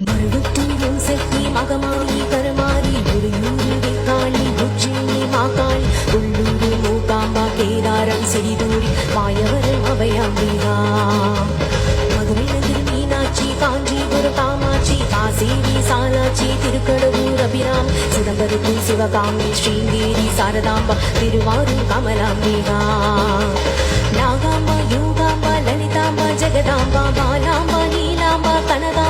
மருவத்தூரும் Shetty Mahamari Karumari உடையூரு Kali Uchini Mahakali உள்ளூரு Mookamba Kedaram சிறிதூரி Mayavaram Abhayambika Madurai Nagar Meenakshi Kanchipuram Kamakshi காசேரி Salakshi Thirukadavur Abram சிதம்பரத்தூர் Sivakami Sringeri Sharadamba Thiruvarur Kamalambika Nagamba Yogamba Lalithamba Jagadamba பாலாம்பா நீலாம்பா Kanaka